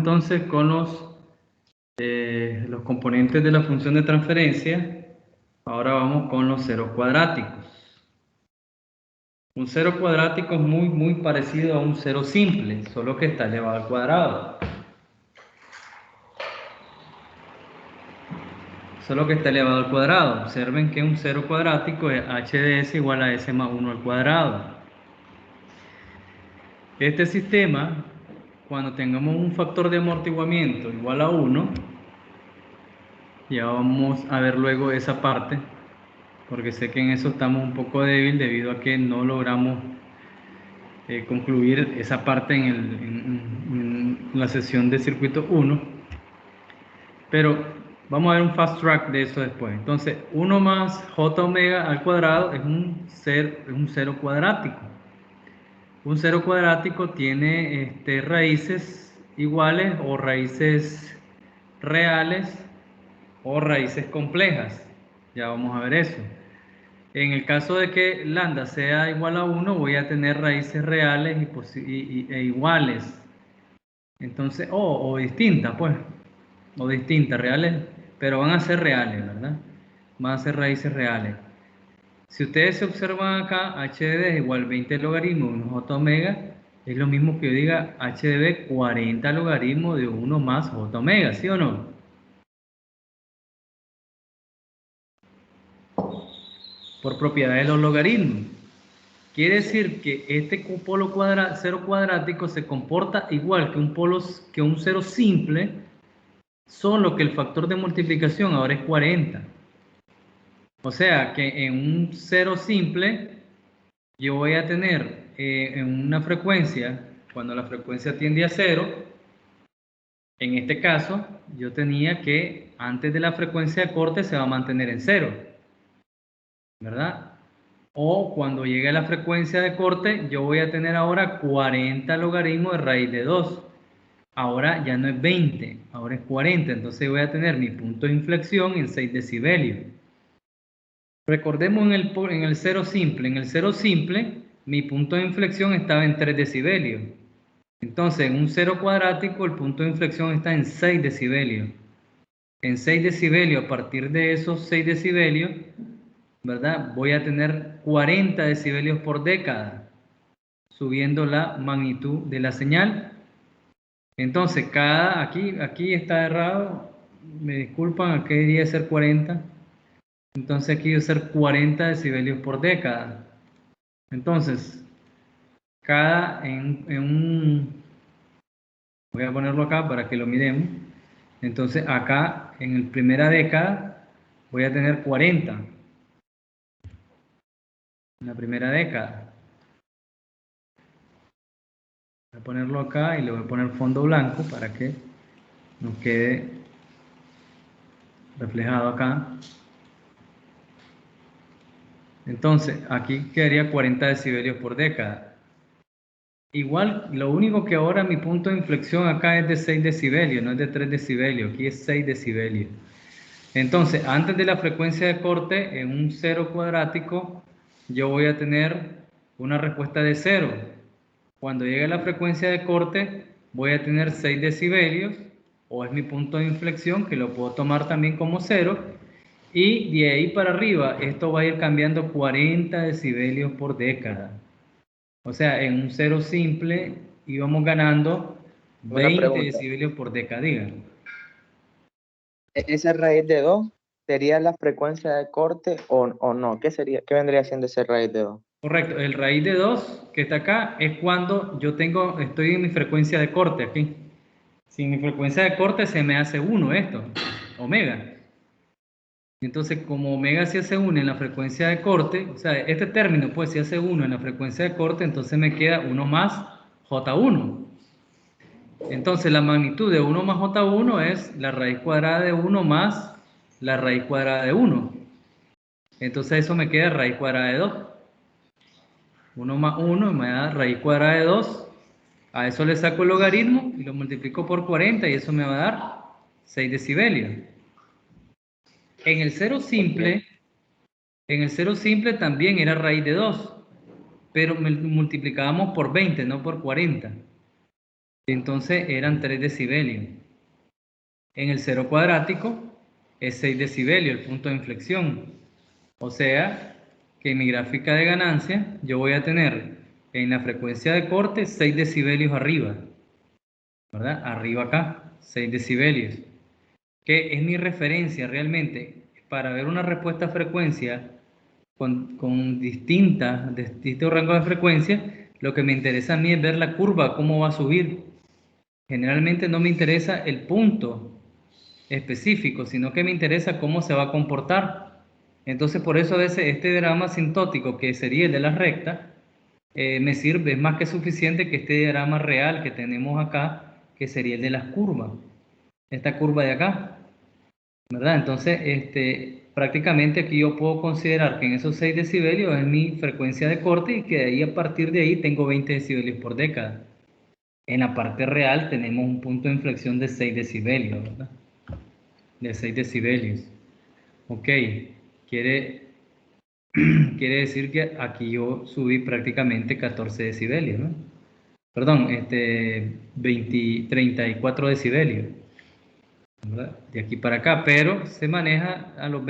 entonces con los componentes de la función de transferencia. Ahora vamos con los ceros cuadráticos. Un cero cuadrático es muy parecido a un cero simple, solo que está elevado al cuadrado. Solo que está elevado al cuadrado. Observen que un cero cuadrático es h de s igual a s más 1 al cuadrado. Este sistema, cuando tengamos un factor de amortiguamiento igual a 1, ya vamos a ver luego esa parte, porque sé que en eso estamos un poco débil debido a que no logramos concluir esa parte en la sesión de circuito 1. Pero vamos a ver un fast track de eso después. Entonces, 1 más j omega al cuadrado es un cero cuadrático. Un cero cuadrático tiene raíces iguales o raíces reales o raíces complejas. Ya vamos a ver eso. En el caso de que lambda sea igual a 1, voy a tener raíces reales e iguales. Entonces, o distintas, pues. O distintas, reales, pero van a ser reales, ¿verdad? Van a ser raíces reales. Si ustedes se observan acá, h de b es igual a 20 logaritmos de 1 j omega, es lo mismo que yo diga h de b 40 logaritmos de 1 más j omega, ¿sí o no? Por propiedad de los logaritmos. Quiere decir que este polo cero cuadrático se comporta igual que un cero simple, solo que el factor de multiplicación ahora es 40. O sea que en un cero simple yo voy a tener en una frecuencia, cuando la frecuencia tiende a 0, en este caso yo tenía que antes de la frecuencia de corte se va a mantener en 0, ¿verdad? O cuando llegue a la frecuencia de corte yo voy a tener ahora 40 logaritmos de raíz de 2. Ahora ya no es 20, ahora es 40, entonces voy a tener mi punto de inflexión en 6 decibelios. Recordemos en el cero simple, mi punto de inflexión estaba en 3 decibelios. Entonces, en un cero cuadrático, el punto de inflexión está en 6 decibelios. En 6 decibelios, a partir de esos 6 decibelios, ¿verdad? Voy a tener 40 decibelios por década, subiendo la magnitud de la señal. Entonces, aquí está errado, me disculpan, aquí debería ser 40. Entonces aquí debe ser 40 decibelios por década. Entonces, voy a ponerlo acá para que lo miremos. Entonces acá en la primera década voy a tener 40. En la primera década. Voy a ponerlo acá y le voy a poner fondo blanco para que nos quede reflejado acá. Entonces, aquí quedaría 40 decibelios por década. Igual, lo único que ahora mi punto de inflexión acá es de 6 decibelios, no es de 3 decibelios, aquí es 6 decibelios. Entonces, antes de la frecuencia de corte, en un cero cuadrático, yo voy a tener una respuesta de 0. Cuando llegue a la frecuencia de corte, voy a tener 6 decibelios, o es mi punto de inflexión, que lo puedo tomar también como 0, y de ahí para arriba, esto va a ir cambiando 40 decibelios por década. O sea, en un cero simple íbamos ganando 20 decibelios por década. ¿Esa raíz de 2 sería la frecuencia de corte o no? ¿Qué vendría siendo esa raíz de 2? Correcto, el raíz de 2 que está acá es cuando yo estoy en mi frecuencia de corte aquí. Sin mi frecuencia de corte se me hace 1 esto, omega. Entonces, como omega se hace 1 en la frecuencia de corte, o sea, este término pues se hace 1 en la frecuencia de corte, entonces me queda 1 más J1. Entonces, la magnitud de 1 más J1 es la raíz cuadrada de 1 más la raíz cuadrada de 1. Entonces, eso me queda raíz cuadrada de 2. 1 más 1 me da raíz cuadrada de 2. A eso le saco el logaritmo y lo multiplico por 40 y eso me va a dar 6 decibelios. En el cero simple también era raíz de 2, pero multiplicábamos por 20, no por 40. entonces eran 3 decibelios. En el cero cuadrático es 6 decibelios el punto de inflexión. O sea, que en mi gráfica de ganancia yo voy a tener en la frecuencia de corte 6 decibelios arriba, ¿verdad? Arriba acá, 6 decibelios. Que es mi referencia realmente para ver una respuesta a frecuencia con distintos rangos de frecuencia. Lo que me interesa a mí es ver la curva, cómo va a subir. Generalmente no me interesa el punto específico, sino que me interesa cómo se va a comportar. Entonces, por eso a veces este diagrama asintótico, que sería el de la recta, me sirve, es más que suficiente que este diagrama real que tenemos acá, que sería el de las curvas. Esta curva de acá, ¿verdad? Entonces, prácticamente aquí yo puedo considerar que en esos 6 decibelios es mi frecuencia de corte y que de ahí, a partir de ahí tengo 20 decibelios por década. En la parte real tenemos un punto de inflexión de 6 decibelios, ¿verdad? De 6 decibelios. Ok, quiere decir que aquí yo subí prácticamente 14 decibelios, ¿no? Perdón, 34 decibelios, ¿verdad? De aquí para acá, pero se maneja a los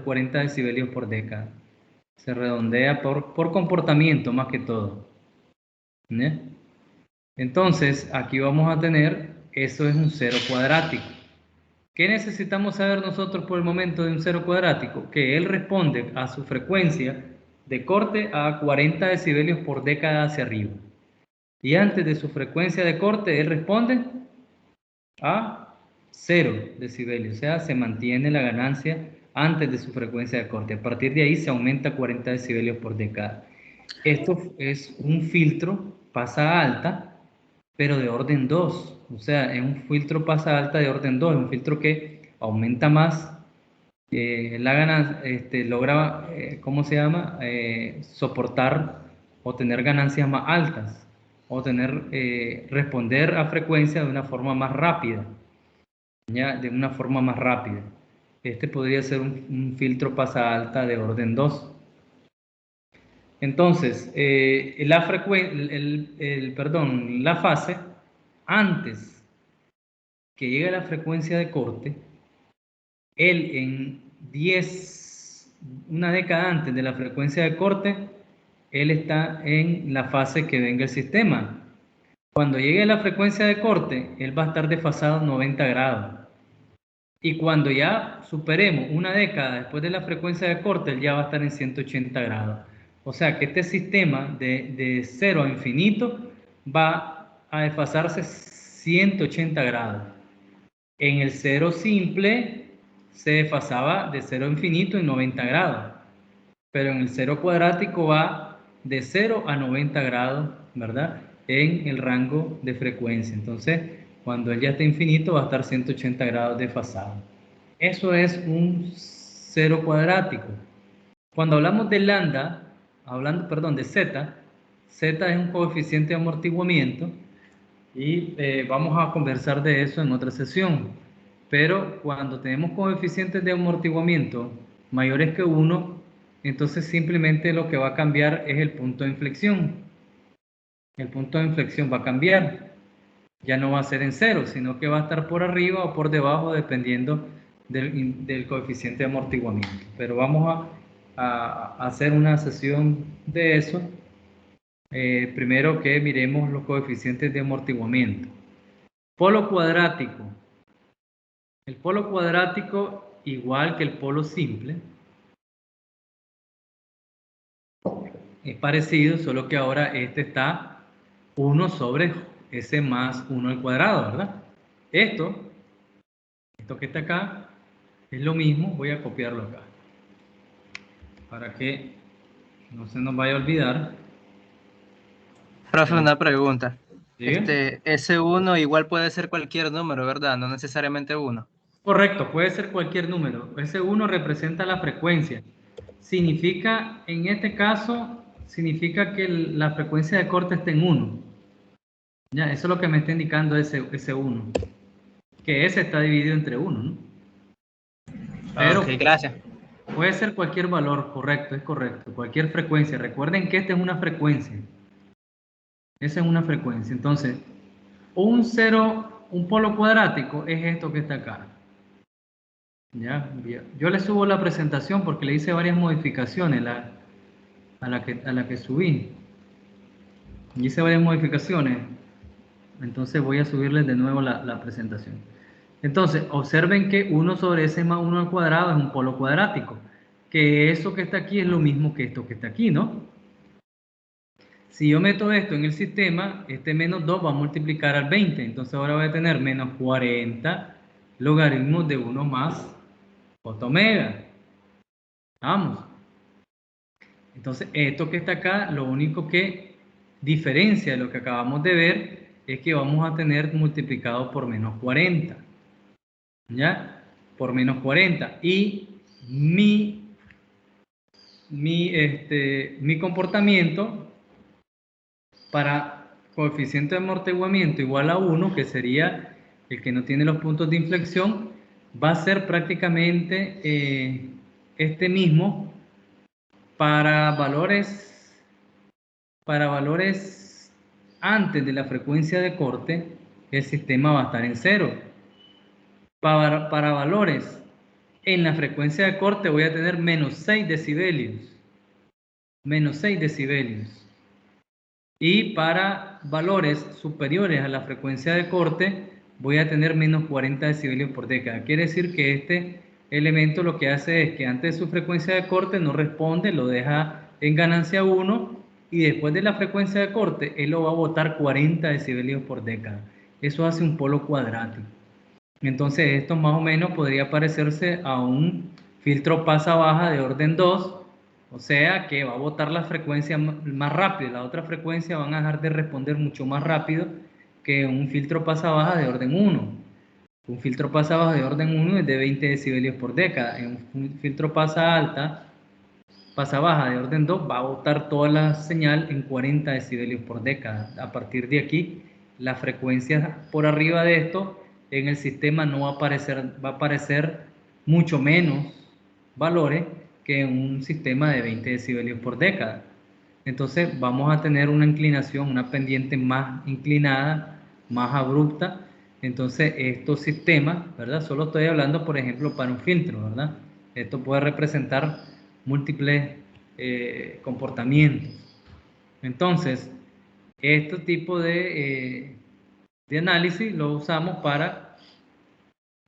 40 decibelios por década. Se redondea por comportamiento más que todo, ¿no? Entonces, aquí vamos a tener, eso es un cero cuadrático. ¿Qué necesitamos saber nosotros por el momento de un cero cuadrático? Que él responde a su frecuencia de corte a 40 decibelios por década hacia arriba. Y antes de su frecuencia de corte, él responde a 0 decibelios. O sea, se mantiene la ganancia antes de su frecuencia de corte. A partir de ahí se aumenta a 40 decibelios por década. Esto es un filtro pasa alta, pero de orden 2. O sea, es un filtro pasa alta de orden 2. Es un filtro que aumenta más la ganancia, logra, ¿cómo se llama? Soportar o tener ganancias más altas o responder a frecuencia de una forma más rápida, ¿ya? De una forma más rápida. Este podría ser un filtro pasa alta de orden 2. Entonces, la fase, antes que llegue a la frecuencia de corte, él en una década antes de la frecuencia de corte, él está en la fase que venga el sistema. Cuando llegue a la frecuencia de corte, él va a estar desfasado 90 grados. Y cuando ya superemos una década después de la frecuencia de corte, él ya va a estar en 180 grados. O sea que este sistema de 0 a infinito va a desfasarse 180 grados. En el cero simple se desfasaba de 0 a infinito en 90 grados. Pero en el cero cuadrático va de 0 a 90 grados, ¿verdad? En el rango de frecuencia. Entonces, cuando él ya está infinito, va a estar 180 grados desfasado. Eso es un cero cuadrático. Cuando hablamos de lambda, de z, z es un coeficiente de amortiguamiento y vamos a conversar de eso en otra sesión. Pero cuando tenemos coeficientes de amortiguamiento mayores que 1, entonces simplemente lo que va a cambiar es el punto de inflexión. El punto de inflexión va a cambiar. Ya no va a ser en 0, sino que va a estar por arriba o por debajo dependiendo del coeficiente de amortiguamiento. Pero vamos a hacer una sesión de eso. Primero que miremos los coeficientes de amortiguamiento. Polo cuadrático. El polo cuadrático, igual que el polo simple, es parecido, solo que ahora este está 1 sobre s más 1 al cuadrado, ¿verdad? Esto que está acá, es lo mismo. Voy a copiarlo acá, para que no se nos vaya a olvidar. Profe, una pregunta. ¿Sí? S1 igual puede ser cualquier número, ¿verdad? No necesariamente 1. Correcto, puede ser cualquier número. S1 representa la frecuencia. Significa, en este caso, significa que la frecuencia de corte está en 1. Ya, eso es lo que me está indicando S1. Que S está dividido entre 1, ¿no? Pero ok, gracias. puede ser cualquier valor, correcto, es correcto. Cualquier frecuencia. Recuerden que esta es una frecuencia. Esa es una frecuencia. Entonces, un polo cuadrático es esto que está acá. ¿Ya? Bien. Yo le subo la presentación porque le hice varias modificaciones a la que subí. Hice varias modificaciones. Entonces voy a subirles de nuevo la presentación. Entonces, observen que 1 sobre s más 1 al cuadrado es un polo cuadrático. Que eso que está aquí es lo mismo que esto que está aquí, ¿no? Si yo meto esto en el sistema, este menos 2 va a multiplicar al 20. Entonces ahora voy a tener menos 40 logaritmos de 1 más j omega. Vamos. Entonces esto que está acá, lo único que diferencia de lo que acabamos de ver es que vamos a tener multiplicado por menos 40. ¿Ya? Por menos 40. Y mi comportamiento para coeficiente de amortiguamiento igual a 1, que sería el que no tiene los puntos de inflexión, va a ser prácticamente este mismo para valores antes de la frecuencia de corte. El sistema va a estar en 0. Para valores en la frecuencia de corte voy a tener menos 6 decibelios. Menos 6 decibelios. Y para valores superiores a la frecuencia de corte voy a tener menos 40 decibelios por década. Quiere decir que este elemento lo que hace es que antes de su frecuencia de corte no responde, lo deja en ganancia 1 y después de la frecuencia de corte él lo va a botar 40 decibelios por década. Eso hace un polo cuadrático. Entonces esto más o menos podría parecerse a un filtro pasa-baja de orden 2, o sea que va a botar la frecuencia más rápido, la otra frecuencia van a dejar de responder mucho más rápido que un filtro pasa-baja de orden 1. Un filtro pasa-baja de orden 1 es de 20 decibelios por década. En un filtro pasa-baja de orden 2 va a botar toda la señal en 40 decibelios por década. A partir de aquí, la frecuencia por arriba de esto en el sistema no va a aparecer, va a aparecer mucho menos valores que en un sistema de 20 decibelios por década. Entonces vamos a tener una inclinación, una pendiente más inclinada, más abrupta. Entonces estos sistemas, ¿verdad? Solo estoy hablando, por ejemplo, para un filtro, ¿verdad? Esto puede representar múltiples comportamientos. Entonces, este tipo de análisis lo usamos para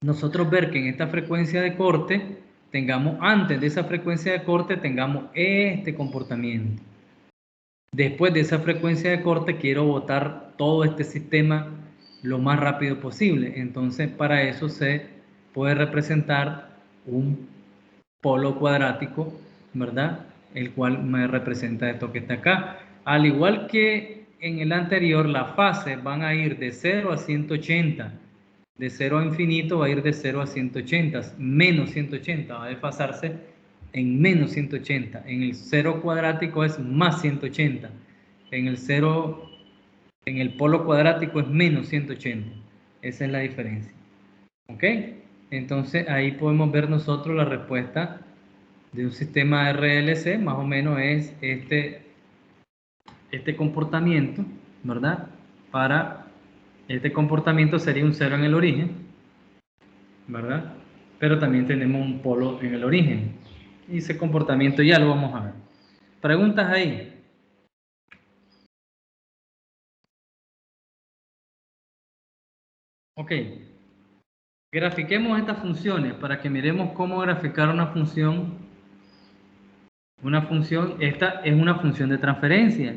nosotros ver que en esta frecuencia de corte tengamos, antes de esa frecuencia de corte tengamos este comportamiento. Después de esa frecuencia de corte quiero botar todo este sistema lo más rápido posible. Entonces para eso se puede representar un polo cuadrático, ¿verdad? El cual me representa esto que está acá. Al igual que en el anterior, las fases van a ir de 0 a 180. De 0 a infinito va a ir de 0 a 180, menos 180, va a desfasarse en menos 180. En el 0 cuadrático es más 180. En el polo cuadrático es menos 180. Esa es la diferencia. ¿Ok? Entonces ahí podemos ver nosotros la respuesta de un sistema RLC, más o menos es este comportamiento, ¿verdad? Para este comportamiento sería un 0 en el origen, ¿verdad? Pero también tenemos un polo en el origen. Y ese comportamiento ya lo vamos a ver. ¿Preguntas ahí? Ok. Grafiquemos estas funciones para que miremos cómo graficar una función. Esta es una función de transferencia.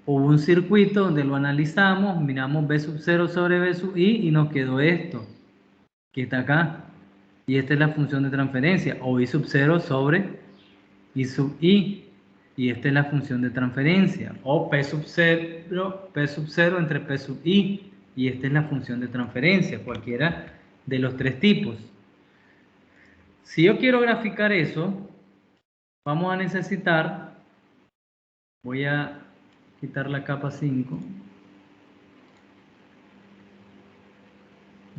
Hubo un circuito donde lo analizamos, miramos B sub 0 sobre B sub I y nos quedó esto, que está acá. Y esta es la función de transferencia, o I sub 0 sobre I sub I. Y esta es la función de transferencia, o P sub 0 entre P sub I. Y esta es la función de transferencia, cualquiera de los tres tipos. Si yo quiero graficar eso, vamos a necesitar, voy a quitar la capa 5.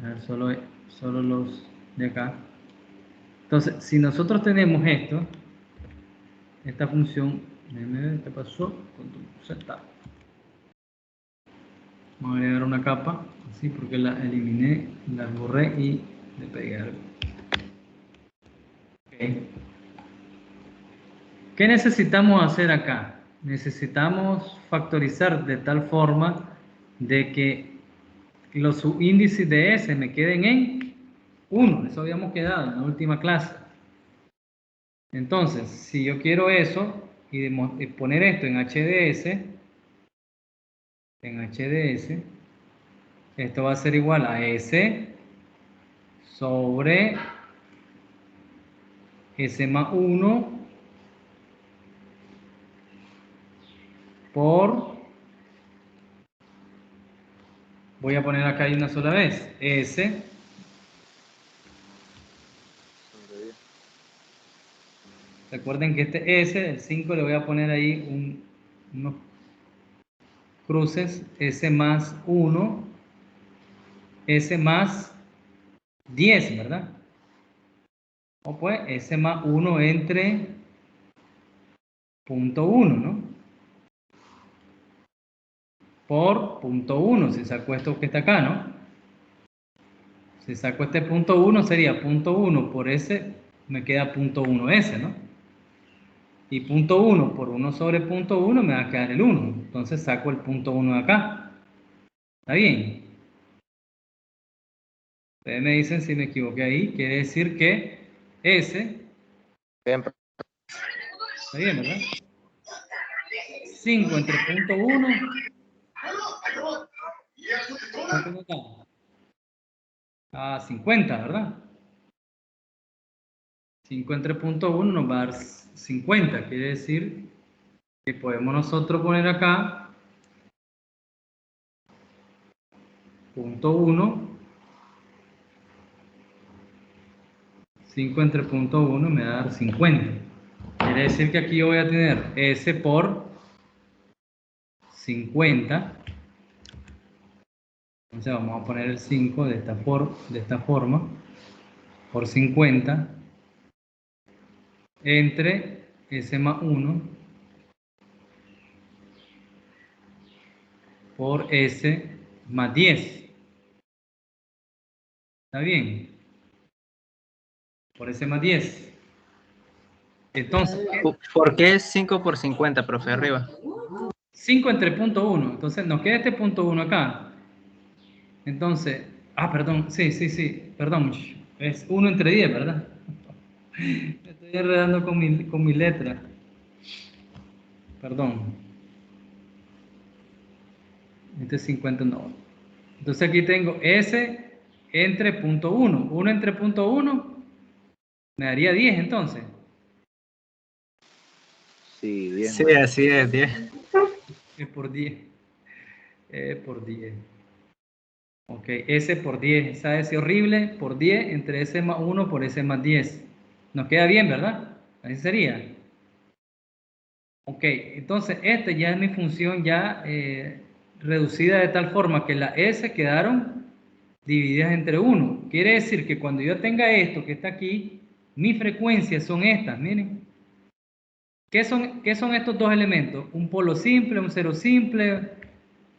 A ver, solo los de acá. Entonces, si nosotros tenemos esto, esta función, déjame ver qué pasó, Z. Vamos a agregar una capa, Sí, porque la eliminé, la borré y le pegué algo. Okay. ¿Qué necesitamos hacer acá? Necesitamos factorizar de tal forma de que los subíndices de S me queden en 1. Eso habíamos quedado en la última clase. Entonces, si yo quiero eso y poner esto en HDS, esto va a ser igual a S sobre S más 1 por, voy a poner acá ahí una sola vez, S. Recuerden que este S, el 5, le voy a poner ahí unos cruces, S más 1, S más 10, ¿verdad? O pues S más 1 entre punto 1, ¿no? Por punto 1, si saco esto que está acá, ¿no? Si saco este punto 1 sería punto 1 por S, me queda punto 1S, ¿no? Y punto 1 por 1 sobre punto 1 me va a quedar el 1. Entonces saco el punto 1 de acá. ¿Está bien? Ustedes me dicen si me equivoqué ahí. Quiere decir que S... Bien, ¿Está bien, verdad? 5 entre punto 1. ¿Cuánto nos da? 50, ¿verdad? 5 entre punto 1 nos va a dar 50. Quiere decir que podemos nosotros poner acá punto 1. 5 entre punto 1 me va a dar 50. Quiere decir que aquí yo voy a tener S por 50. Entonces vamos a poner el 5 de esta forma. Por 50. Entre S más 1. Por S más 10. ¿Está bien? Por S más 10. Entonces, ¿Por qué 5 por 50, profe, arriba? 5 entre punto 1. Entonces nos queda este punto 1 acá. Entonces, perdón, sí, perdón. Es 1 entre 10, ¿verdad? Me estoy enredando con mi letra. Perdón. Este 50 no. Entonces aquí tengo S entre punto 1. 1 entre punto 1 me daría 10 entonces. sí, bien. Sí, así es, 10. Es por 10. Por 10. Ok, S por 10. Esa S horrible por 10 entre S más 1 por S más 10. Nos queda bien, ¿verdad? Así sería. Ok, entonces esta ya es mi función ya reducida de tal forma que las S quedaron divididas entre 1. Quiere decir que cuando yo tenga esto que está aquí, mis frecuencias son estas, miren. ¿Qué son estos dos elementos? Un polo simple, un cero simple,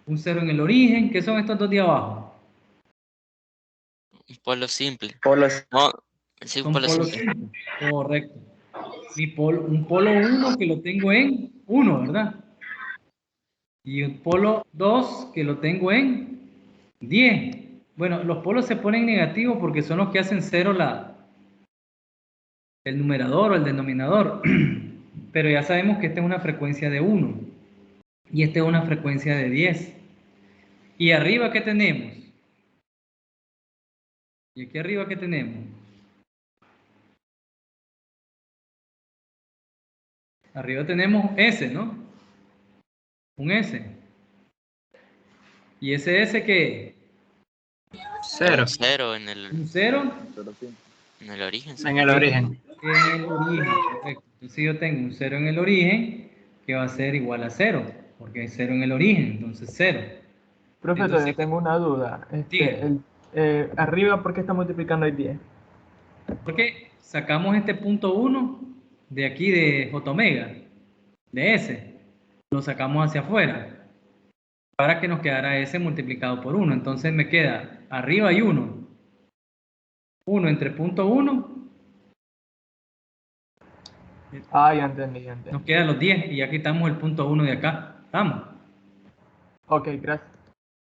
un cero en el origen. ¿Qué son estos dos de abajo? Un polo simple. Polos. No, sí, un Son polo polos simple. simples. Correcto. Un polo 1 que lo tengo en 1, ¿verdad? Y un polo 2 que lo tengo en 10. Bueno, los polos se ponen negativos porque son los que hacen cero el numerador o el denominador. Pero ya sabemos que esta es una frecuencia de 1 y esta es una frecuencia de 10. ¿Y arriba qué tenemos? ¿Y aquí arriba qué tenemos? Arriba tenemos S, ¿no? Un S. ¿Y ese S qué es? 0. Cero ¿Un 0? en el origen, sí. En el origen. En el origen, correcto. Entonces yo tengo un 0 en el origen que va a ser igual a 0, porque hay 0 en el origen, entonces 0. Profe, Entonces, todavía tengo una duda. dígame. Arriba, ¿por qué está multiplicando el 10? Porque sacamos este punto 1 de aquí de J omega, de S, lo sacamos hacia afuera. para que nos quedara S multiplicado por 1. Entonces me queda, arriba hay 1. 1 entre punto 1. Ah, ya entendí, ya entendí. Nos quedan los 10 y ya quitamos el punto 1 de acá. ¿Estamos? Ok, gracias.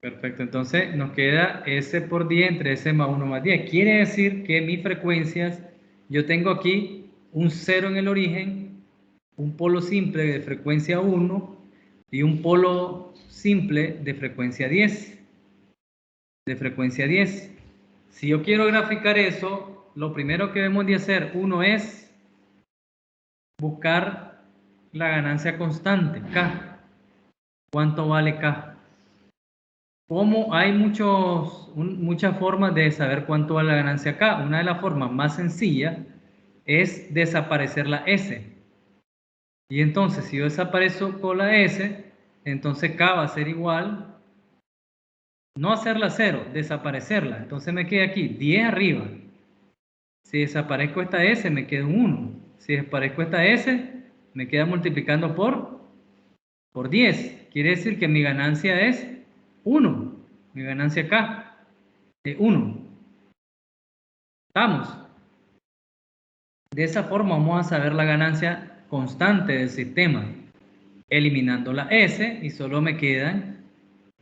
Perfecto, entonces nos queda S por 10 entre S más 1 más 10. Quiere decir que mis frecuencias, yo tengo aquí un 0 en el origen, un polo simple de frecuencia 1 y un polo simple de frecuencia 10. De frecuencia 10. Si yo quiero graficar eso, lo primero que debemos de hacer, uno es buscar la ganancia constante, K. ¿Cuánto vale K? Como hay muchas formas de saber cuánto vale la ganancia K. Una de las formas más sencillas es desaparecer la S. Y entonces, si yo desaparezco con la S, entonces K va a ser igual, no hacerla 0, desaparecerla. Entonces me queda aquí 10 arriba. Si desaparezco esta S, me queda un 1. Si desaparezco esta S, me queda multiplicando por 10. Quiere decir que mi ganancia es 1. Mi ganancia acá es 1. ¿Estamos? De esa forma vamos a saber la ganancia constante del sistema. Eliminando la S y solo me quedan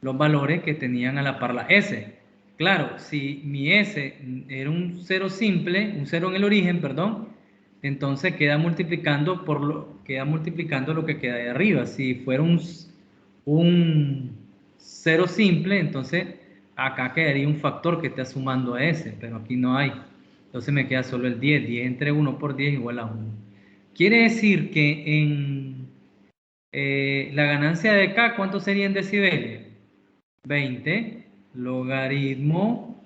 los valores que tenían a la par la S. Claro, si mi S era un 0 simple, un 0 en el origen, perdón, entonces queda multiplicando lo que queda de arriba. Si fuera un 0 simple, entonces acá quedaría un factor que está sumando a S, pero aquí no hay. Entonces me queda solo el 10. 10 entre 1 por 10 igual a 1. Quiere decir que en la ganancia de K, ¿cuánto sería en decibelios? 20 logaritmo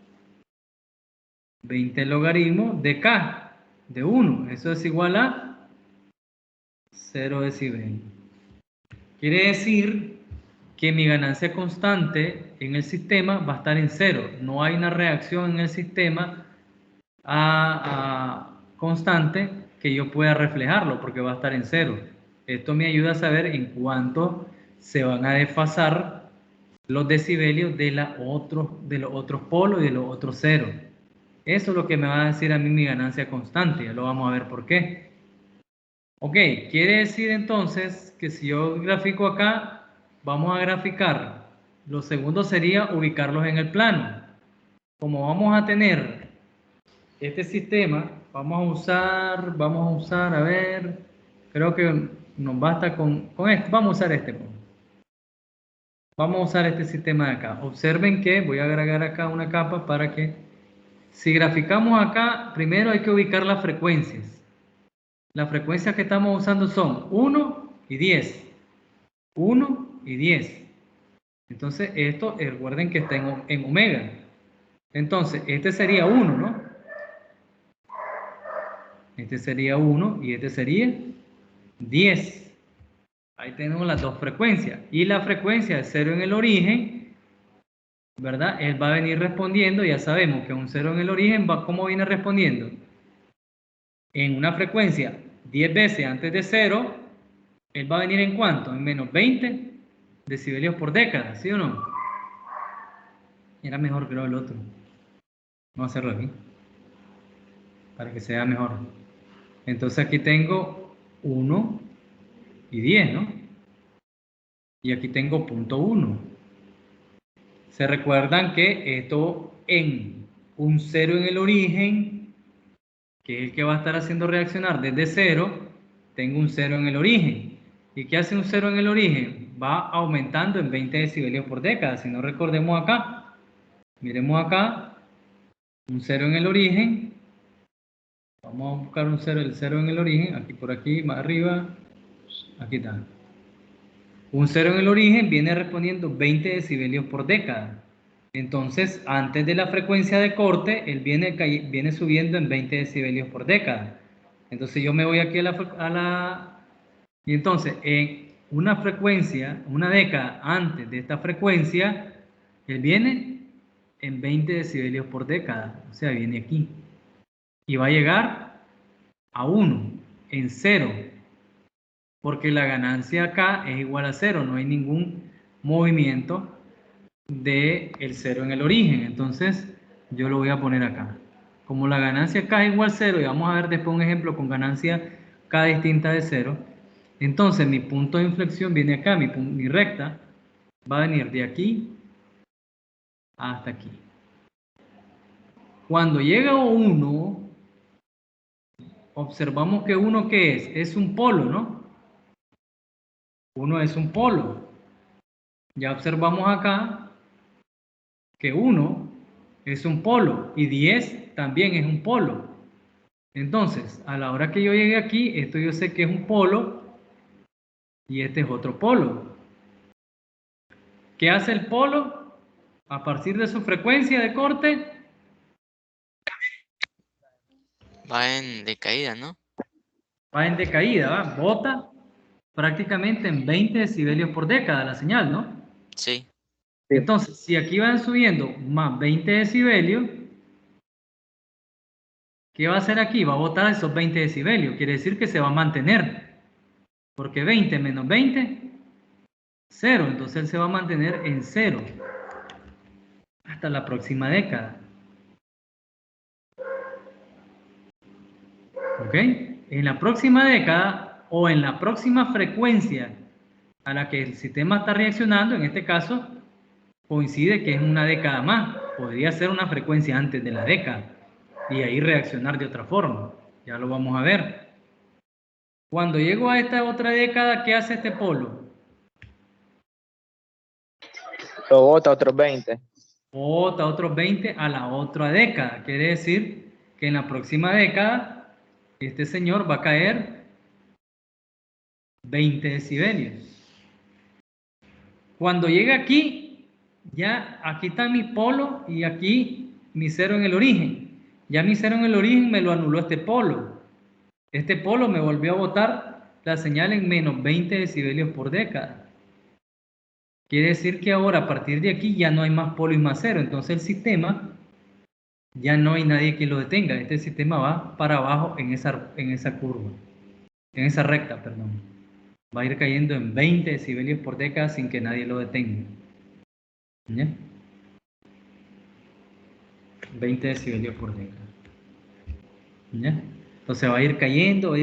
de K, de 1. Eso es igual a 0 decibelios. Quiere decir que mi ganancia constante en el sistema va a estar en 0. No hay una reacción en el sistema constante que yo pueda reflejarlo porque va a estar en 0. Esto me ayuda a saber en cuánto se van a desfasar los decibelios de los otros polos y de los otros ceros. Eso es lo que me va a decir a mí mi ganancia constante. Ya lo vamos a ver por qué. Ok, quiere decir entonces que si yo grafico acá, vamos a graficar. Lo segundo sería ubicarlos en el plano. Como vamos a tener este sistema, vamos a usar, a ver, creo que nos basta con esto. Vamos a usar este. Vamos a usar este sistema de acá. Observen que voy a agregar acá una capa para que, si graficamos acá, primero hay que ubicar las frecuencias. Las frecuencias que estamos usando son 1 y 10. 1 y 10. Entonces, esto, recuerden que está en omega. Entonces, este sería 1, ¿no? Este sería 1 y este sería 10. Ahí tenemos las dos frecuencias. Y la frecuencia de 0 en el origen, ¿verdad? Él va a venir respondiendo, ya sabemos que un 0 en el origen, ¿cómo viene respondiendo? En una frecuencia 10 veces antes de 0, él va a venir en ¿cuánto? En menos 20 decibelios por década, ¿sí o no? Era mejor creo el otro. Vamos a hacerlo aquí, para que sea mejor. Entonces aquí tengo 1 y 10, ¿no? Y aquí tengo punto 1. Se recuerdan que esto en un 0 en el origen, que es el que va a estar haciendo reaccionar desde 0, tengo un 0 en el origen. ¿Y qué hace un 0 en el origen? Va aumentando en 20 decibelios por década. Si no, recordemos acá, miremos acá, un 0 en el origen. Vamos a buscar el 0 en el origen, aquí por aquí, más arriba, aquí está. Un 0 en el origen viene respondiendo 20 decibelios por década. Entonces, antes de la frecuencia de corte, él viene subiendo en 20 decibelios por década. Entonces, yo me voy aquí y entonces, en una frecuencia, una década antes de esta frecuencia, él viene en 20 decibelios por década. O sea, viene aquí. Y va a llegar a 1, en 0. Porque la ganancia acá es igual a 0, no hay movimiento del 0 en el origen. Entonces, yo lo voy a poner acá. Como la ganancia K es igual a 0, y vamos a ver después un ejemplo con ganancia K distinta de 0, entonces mi punto de inflexión viene acá, mi recta va a venir de aquí hasta aquí. Cuando llega a 1, observamos que 1 ¿qué es? Es un polo, ¿no? 1 es un polo. Ya observamos acá que 1 es un polo y 10 también es un polo. Entonces, a la hora que yo llegue aquí, esto yo sé que es un polo y este es otro polo. ¿Qué hace el polo? A partir de su frecuencia de corte, Va en decaída, ¿no? va en decaída, ¿va? Bota prácticamente en 20 decibelios por década la señal, ¿no? Sí. Sí. Entonces, si aquí van subiendo más 20 decibelios, ¿qué va a hacer aquí? Va a botar esos 20 decibelios. Quiere decir que se va a mantener. Porque 20 menos 20, 0. Entonces él se va a mantener en 0 hasta la próxima década. ¿Ok? En la próxima década o en la próxima frecuencia a la que el sistema está reaccionando, en este caso, coincide que es una década más. Podría ser una frecuencia antes de la década y ahí reaccionar de otra forma. Ya lo vamos a ver. Cuando llego a esta otra década, ¿qué hace este polo? Lo bota otros 20. Bota otros 20 a la otra década. Quiere decir que en la próxima década, este señor va a caer 20 decibelios. Cuando llega aquí, ya aquí está mi polo y aquí mi 0 en el origen. Ya mi 0 en el origen me lo anuló este polo. Este polo me volvió a botar la señal en menos 20 decibelios por década. Quiere decir que ahora a partir de aquí ya no hay más polo y más 0. Entonces el sistema ya no hay nadie que lo detenga. Este sistema va para abajo en esa curva, en esa recta, perdón. Va a ir cayendo en 20 decibelios por década sin que nadie lo detenga. ¿Ya? 20 decibelios por década. ¿Ya? Entonces va a ir cayendo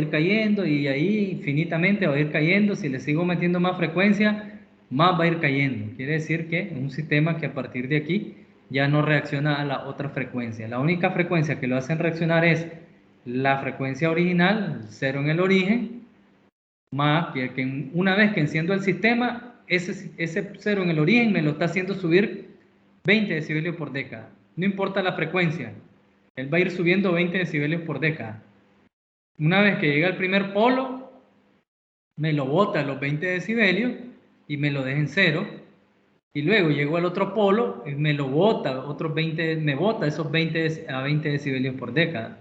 y ahí infinitamente va a ir cayendo. Si le sigo metiendo más frecuencia, más va a ir cayendo. Quiere decir que es un sistema que a partir de aquí ya no reacciona a la otra frecuencia. La única frecuencia que lo hacen reaccionar es la frecuencia original, 0 en el origen, más que una vez que enciendo el sistema, ese 0 en el origen me lo está haciendo subir 20 decibelios por década. No importa la frecuencia, él va a ir subiendo 20 decibelios por década. Una vez que llega al primer polo, me lo bota a los 20 decibelios y me lo deja en 0. Y luego llego al otro polo y me lo bota, otros 20, me bota esos 20 a 20 decibelios por década.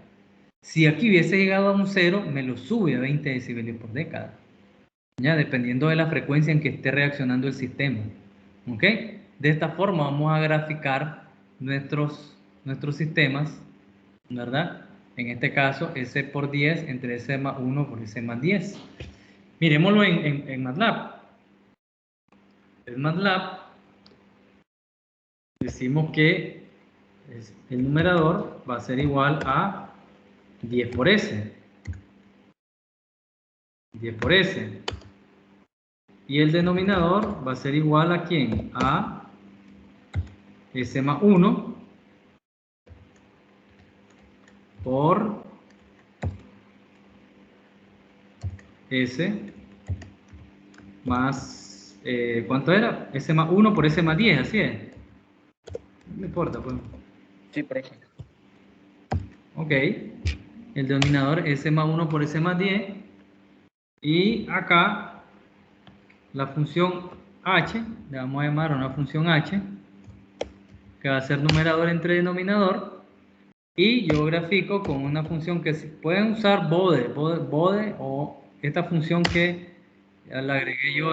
Si aquí hubiese llegado a un 0, me lo sube a 20 decibelios por década. Ya, dependiendo de la frecuencia en que esté reaccionando el sistema. ¿Ok? De esta forma vamos a graficar nuestros sistemas, ¿verdad? En este caso, S por 10 entre S más 1 por S más 10. Miremoslo en MATLAB. En MATLAB decimos que el numerador va a ser igual a 10 por S. 10 por S. Y el denominador va a ser igual a ¿quién? A S más 1 por S más, ¿cuánto era? S más 1 por S más 10, así es. No importa, pues. Sí, profe. Ok. El denominador S más 1 por S más 10. Y acá, la función H, le vamos a llamar una función H, que va a ser numerador entre denominador. Y yo grafico con una función que pueden usar Bode o esta función que la agregué yo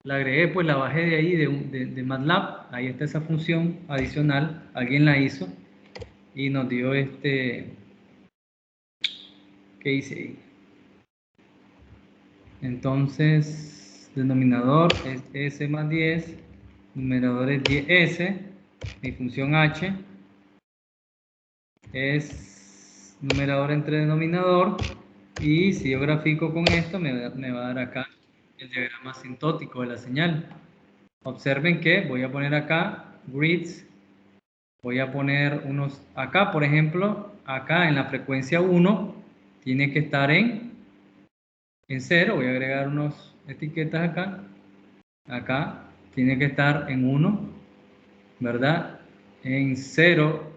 la agregué, pues la bajé de ahí de MATLAB. Ahí está esa función adicional, alguien la hizo y nos dio ¿qué hice ahí? Entonces denominador es S más 10, numerador es 10S, mi función H es numerador entre denominador, y si yo grafico con esto me va a dar acá el diagrama asintótico de la señal. Observen que voy a poner acá grids, voy a poner unos acá, por ejemplo, acá en la frecuencia 1 tiene que estar en 0, voy a agregar unas etiquetas acá tiene que estar en 1, ¿verdad? En 0,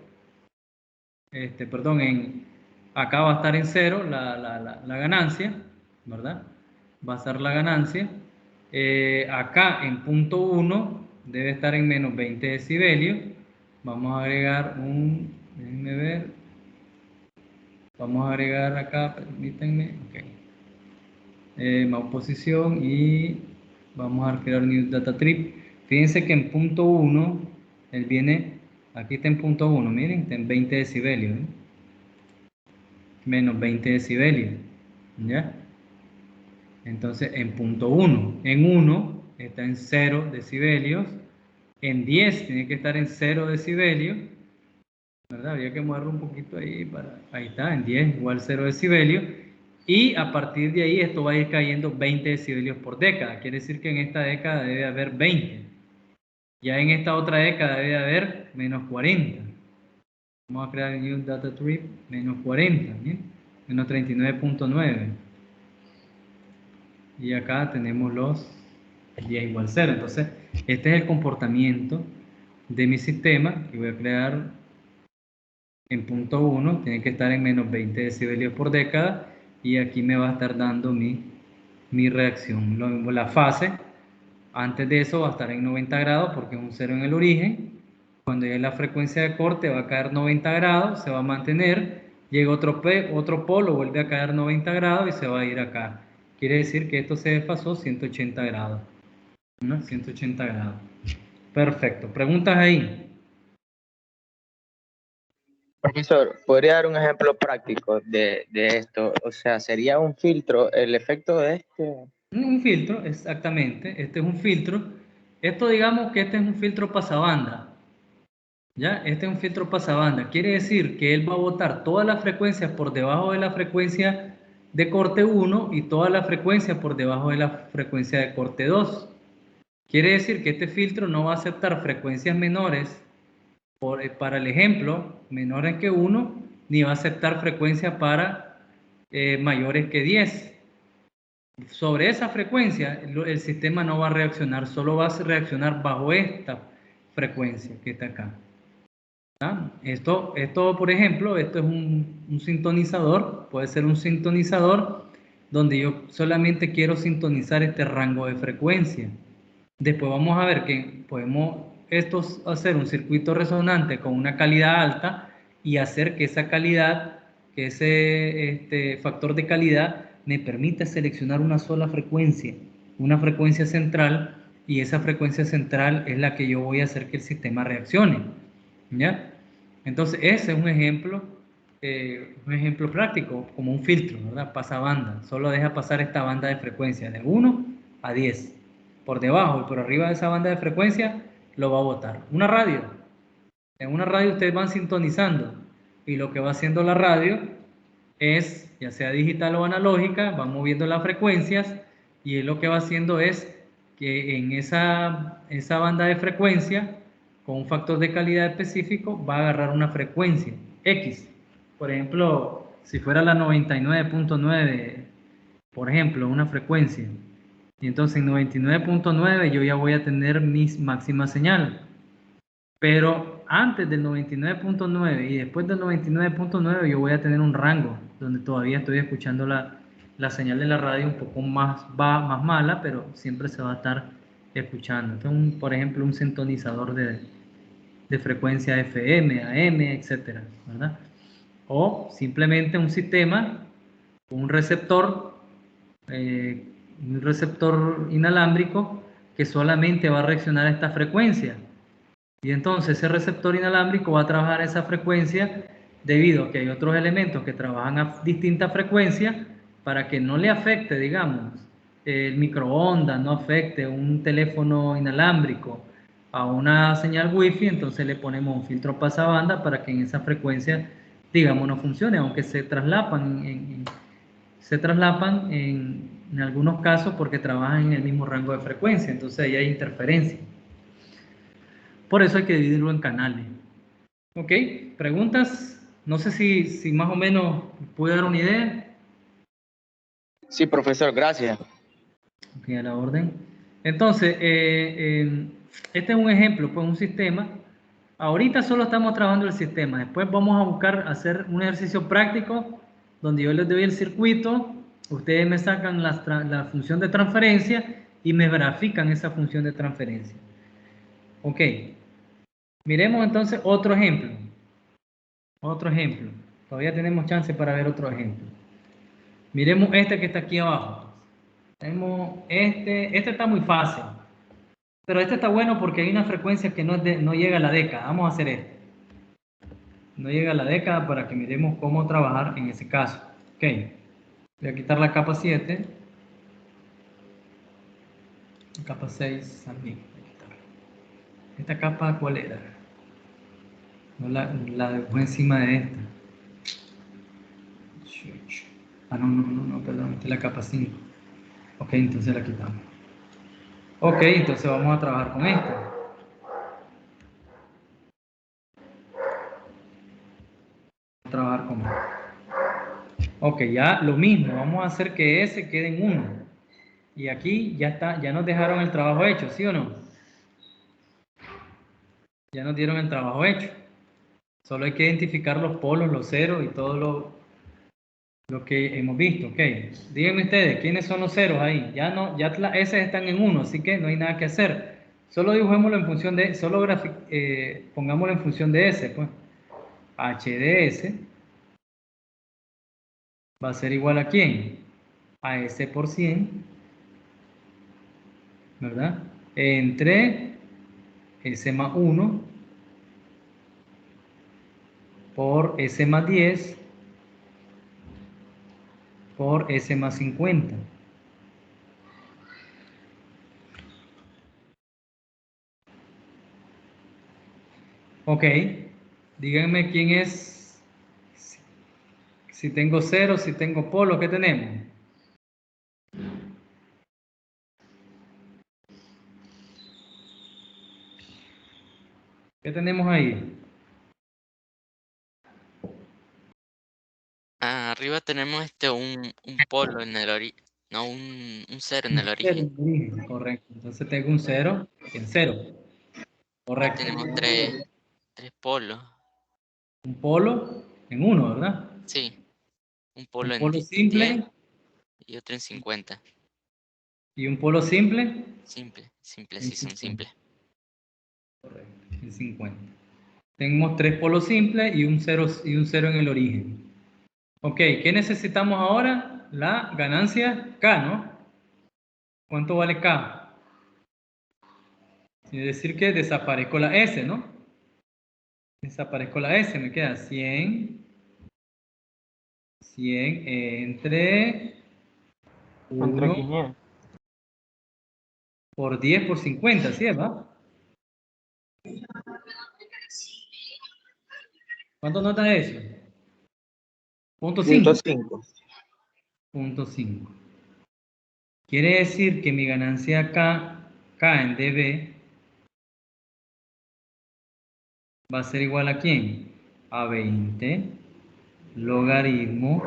acá va a estar en 0 la ganancia, ¿verdad? Va a ser la ganancia. Acá en punto 1 debe estar en menos 20 decibelios. Vamos a agregar déjenme ver. Vamos a agregar acá, permítanme, ok. Más posición y vamos a crear New Data Trip. Fíjense que en punto 1, él viene, aquí está en punto 1, miren, está en 20 decibelios, ¿eh? Menos 20 decibelios, ¿ya? Entonces, en punto 1, en 1 está en 0 decibelios, en 10 tiene que estar en 0 decibelios, ¿verdad? Habría que moverlo un poquito ahí, ahí está, en 10 igual 0 decibelios, y a partir de ahí esto va a ir cayendo 20 decibelios por década, quiere decir que en esta década debe haber 20, ya en esta otra década debe haber menos 40. Vamos a crear el New Data Trip, menos 40, ¿bien? Menos 39.9. Y acá tenemos los 10 igual 0. Entonces, este es el comportamiento de mi sistema que voy a crear en punto 1. Tiene que estar en menos 20 decibelios por década. Y aquí me va a estar dando mi reacción. Lo mismo la fase. Antes de eso va a estar en 90 grados porque es un 0 en el origen. Cuando llegue la frecuencia de corte va a caer 90 grados, se va a mantener. Llega otro polo, vuelve a caer 90 grados y se va a ir acá. Quiere decir que esto se desfasó 180 grados. ¿No? 180 grados. Perfecto. ¿Preguntas ahí? Profesor, ¿podría dar un ejemplo práctico de esto? O sea, ¿sería un filtro el efecto de este? Un filtro, exactamente. Este es un filtro. Esto digamos que este es un filtro pasabanda. ¿Ya? Este es un filtro pasabanda. Quiere decir que él va a botar todas las frecuencias por debajo de la frecuencia de corte 1 y todas las frecuencias por debajo de la frecuencia de corte 2. Quiere decir que este filtro no va a aceptar frecuencias menores, para el ejemplo, menores que 1, ni va a aceptar frecuencias para mayores que 10. Sobre esa frecuencia, el sistema no va a reaccionar, solo va a reaccionar bajo esta frecuencia que está acá. ¿Ah? Esto, por ejemplo, esto es un sintonizador, puede ser un sintonizador donde yo solamente quiero sintonizar este rango de frecuencia. Después vamos a ver que podemos hacer un circuito resonante con una calidad alta y hacer que esa calidad, que ese factor de calidad me permita seleccionar una sola frecuencia, una frecuencia central, y esa frecuencia central es la que yo voy a hacer que el sistema reaccione. ¿Ya? Entonces ese es un ejemplo práctico, como un filtro, ¿verdad? Pasabanda, solo deja pasar esta banda de frecuencia de 1 a 10. Por debajo y por arriba de esa banda de frecuencia lo va a botar. Una radio. En una radio ustedes van sintonizando y lo que va haciendo la radio es, ya sea digital o analógica, va moviendo las frecuencias y lo que va haciendo es que en esa banda de frecuencia, con un factor de calidad específico, va a agarrar una frecuencia X. Por ejemplo, si fuera la 99.9, por ejemplo, una frecuencia. Y entonces en 99.9 yo ya voy a tener mi máxima señal. Pero antes del 99.9 y después del 99.9 yo voy a tener un rango donde todavía estoy escuchando la señal de la radio un poco más mala, pero siempre se va a estar escuchando. Entonces, por ejemplo, un sintonizador de frecuencia FM, AM, etcétera, ¿verdad? O simplemente un sistema, un receptor inalámbrico que solamente va a reaccionar a esta frecuencia. Y entonces ese receptor inalámbrico va a trabajar a esa frecuencia debido a que hay otros elementos que trabajan a distintas frecuencias para que no le afecte, digamos, el microondas no afecte un teléfono inalámbrico a una señal wifi, entonces le ponemos un filtro pasabanda para que en esa frecuencia, digamos, no funcione, aunque se traslapan en algunos casos porque trabajan en el mismo rango de frecuencia, entonces ahí hay interferencia. Por eso hay que dividirlo en canales. ¿Ok? ¿Preguntas? No sé si más o menos pude dar una idea. Sí, profesor, gracias. Ok, a la orden. Entonces, este es un ejemplo, pues un sistema. Ahorita solo estamos trabajando el sistema. Después vamos a buscar hacer un ejercicio práctico donde yo les doy el circuito, ustedes me sacan la función de transferencia y me grafican esa función de transferencia. Ok. Miremos entonces otro ejemplo. Otro ejemplo. Todavía tenemos chance para ver otro ejemplo. Miremos este que está aquí abajo. Tenemos este está muy fácil. Pero este está bueno porque hay una frecuencia que no llega a la década. Vamos a hacer este. No llega a la década para que miremos cómo trabajar en ese caso. Ok. Voy a quitar la capa 7. La capa 6 también. Voy a quitarla. ¿Esta capa cuál era? No, la dejó encima de esta. Ah, no, perdón. Esta es la capa 5. Ok, entonces la quitamos. Ok, entonces vamos a trabajar con esta. Trabajar con esta. Ok, ya lo mismo. Vamos a hacer que ese quede en 1. Y aquí ya está, ya nos dejaron el trabajo hecho, ¿sí o no? Ya nos dieron el trabajo hecho. Solo hay que identificar los polos, los ceros y todo lo que hemos visto. Ok, díganme ustedes, ¿quiénes son los ceros ahí? Ya no, ya S están en 1, así que no hay nada que hacer. Solo dibujémoslo en función de, pongámoslo en función de S, pues. H de S va a ser igual a ¿quién? A S por 100, ¿verdad? Entre S más 1 por S más 10 por S más 50. Ok, díganme quién es, si tengo cero, si tengo polo, ¿qué tenemos? ¿Qué tenemos ahí? Arriba tenemos un polo en el origen. No, un cero en el Cero origen. en origen, correcto. Entonces tengo un 0 en 0. Correcto. Tenemos tres polos. Un polo en 1, ¿verdad? Sí, un Un polo en polo 10 simple y otro en 50. y un polo simple Simple, en sí son 50. simples. Correcto, en 50. Tenemos tres polos simples y un 0 en el origen. Ok, ¿qué necesitamos ahora? La ganancia K, ¿no? ¿Cuánto vale K? Quiere decir que desaparezco la S, ¿no? Desaparezco la S, me queda 100 entre Entre 1 500. por 10 por 50, ¿sí, va? ¿Cuánto nota eso? Punto 5. 5. Punto 5. Quiere decir que mi ganancia K en dB va a ser igual a ¿quién? A 20 logaritmo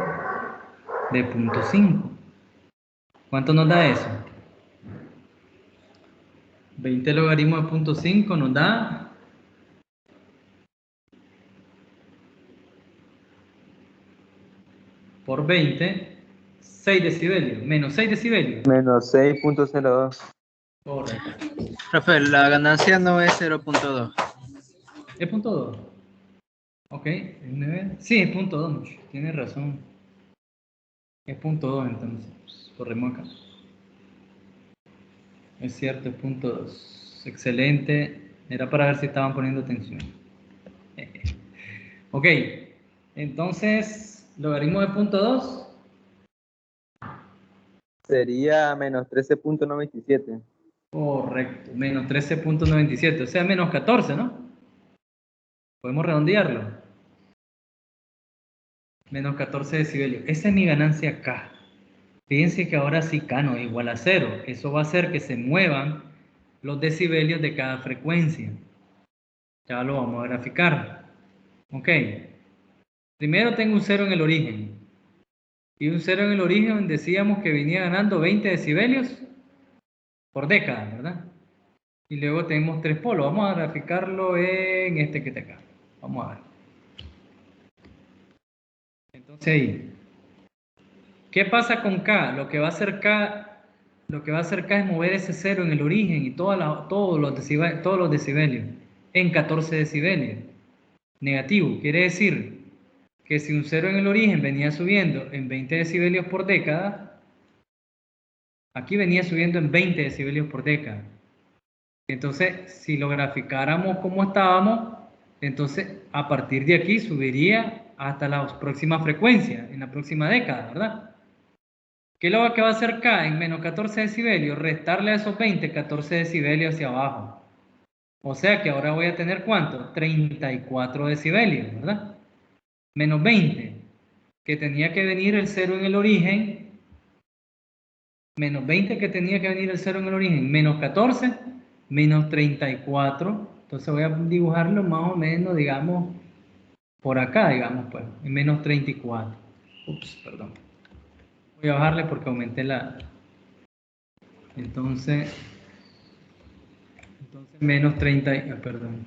de 0.5. ¿Cuánto nos da eso? 20 logaritmo de 0.5 nos da por 20, 6 decibelios, menos 6 decibelios. Menos 6.02. Correcto. Profe, la ganancia no es 0.2. ¿Es punto 2? Ok, sí, es punto 2, tiene razón. Es punto 2 entonces, corremos acá. Es cierto, es punto 2. Excelente. Era para ver si estaban poniendo atención. Ok, entonces, logaritmo de punto 2 Sería menos 13.97. Correcto, menos 13.97, o sea, menos 14, ¿no? Podemos redondearlo. Menos 14 decibelios. Esa es mi ganancia K. Fíjense que ahora sí K no es igual a 0. Eso va a hacer que se muevan los decibelios de cada frecuencia. Ya lo vamos a graficar. Ok. Primero tengo un 0 en el origen. Y un 0 en el origen decíamos que venía ganando 20 decibelios por década, ¿verdad? Y luego tenemos 3 polos. Vamos a graficarlo en este que está acá. Vamos a ver. Entonces ahí. ¿Qué pasa con K? Lo que va a hacer K es mover ese 0 en el origen y todos los decibelios en 14 decibelios. Negativo. Quiere decir que si un 0 en el origen venía subiendo en 20 decibelios por década, aquí venía subiendo en 20 decibelios por década. Entonces, si lo graficáramos como estábamos, entonces a partir de aquí subiría hasta la próxima frecuencia, en la próxima década, ¿verdad? ¿Qué es lo que va a hacer K en menos 14 decibelios? Restarle a esos 20, 14 decibelios hacia abajo. O sea que ahora voy a tener ¿cuánto? 34 decibelios, ¿verdad? Menos 20, que tenía que venir el 0 en el origen. Menos 20 que tenía que venir el 0 en el origen. Menos 14, menos 34. Entonces voy a dibujarlo más o menos, digamos, por acá, digamos, pues, en menos 34. Ups, perdón. Voy a bajarle porque aumenté la... Entonces menos 30, perdón.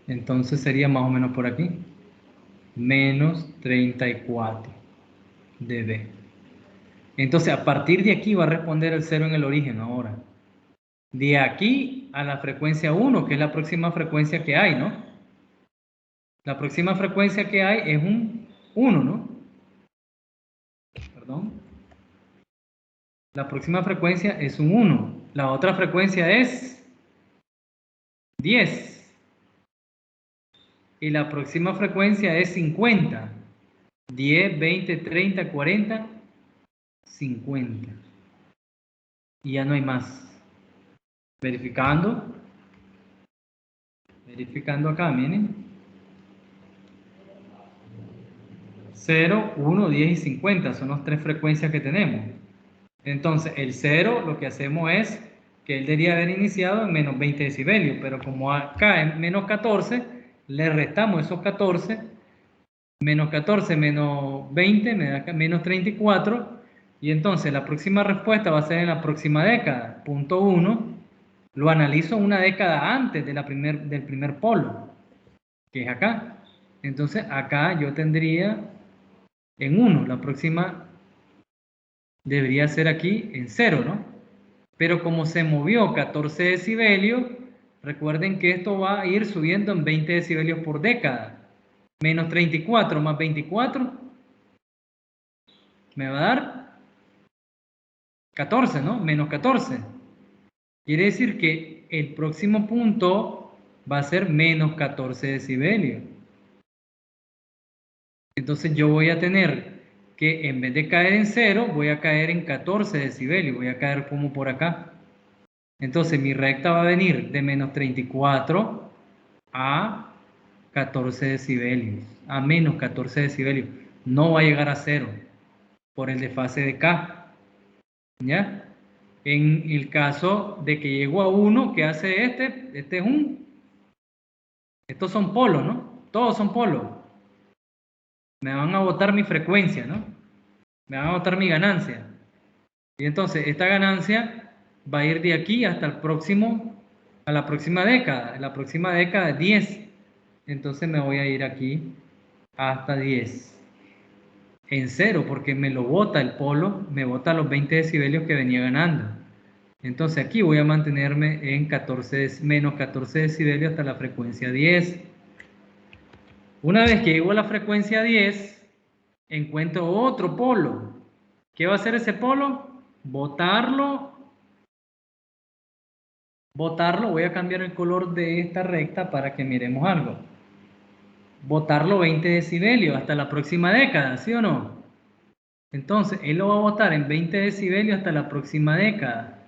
Entonces sería más o menos por aquí. Menos 34 dB. Entonces a partir de aquí va a responder el 0 en el origen ahora. De aquí a la frecuencia 1, que es la próxima frecuencia que hay, ¿no? La próxima frecuencia que hay es un 1, ¿no? Perdón. La próxima frecuencia es un 1. La otra frecuencia es 10. Y la próxima frecuencia es 50. 10, 20, 30, 40, 50. Y ya no hay más. Verificando. Verificando acá, miren. 0, 1, 10 y 50 son las tres frecuencias que tenemos. Entonces, el 0 lo que hacemos es que él debería haber iniciado en menos 20 decibelios, pero como acá en menos 14, le restamos esos 14, menos 14 menos 20 me da menos 34, y entonces la próxima respuesta va a ser en la próxima década, punto 1, lo analizo una década antes de del primer polo, que es acá. Entonces acá yo tendría en 1, la próxima debería ser aquí en 0, ¿no? Pero como se movió 14 decibelios, recuerden que esto va a ir subiendo en 20 decibelios por década. Menos 34 más 24 me va a dar 14, ¿no? Menos 14. Quiere decir que el próximo punto va a ser menos 14 decibelios. Entonces yo voy a tener que en vez de caer en 0, voy a caer en 14 decibelios. Voy a caer como por acá. Entonces mi recta va a venir de menos 34 a 14 decibelios. A menos 14 decibelios. No va a llegar a 0 por el desfase de K. ¿Ya? En el caso de que llego a 1, ¿qué hace este? Este es un... Estos son polos, ¿no? Todos son polos. Me van a botar mi frecuencia, ¿no? Me van a botar mi ganancia. Y entonces esta ganancia va a ir de aquí hasta el próximo, a la próxima década. La próxima década es 10. Entonces me voy a ir aquí hasta 10. En 0, porque me lo bota el polo, me bota los 20 decibelios que venía ganando. Entonces aquí voy a mantenerme en menos 14 decibelios hasta la frecuencia 10. Una vez que llego a la frecuencia 10, encuentro otro polo. ¿Qué va a hacer ese polo? Botarlo. Voy a cambiar el color de esta recta para que miremos algo. Botarlo 20 decibelios hasta la próxima década, ¿sí o no? Entonces, él lo va a botar en 20 decibelios hasta la próxima década.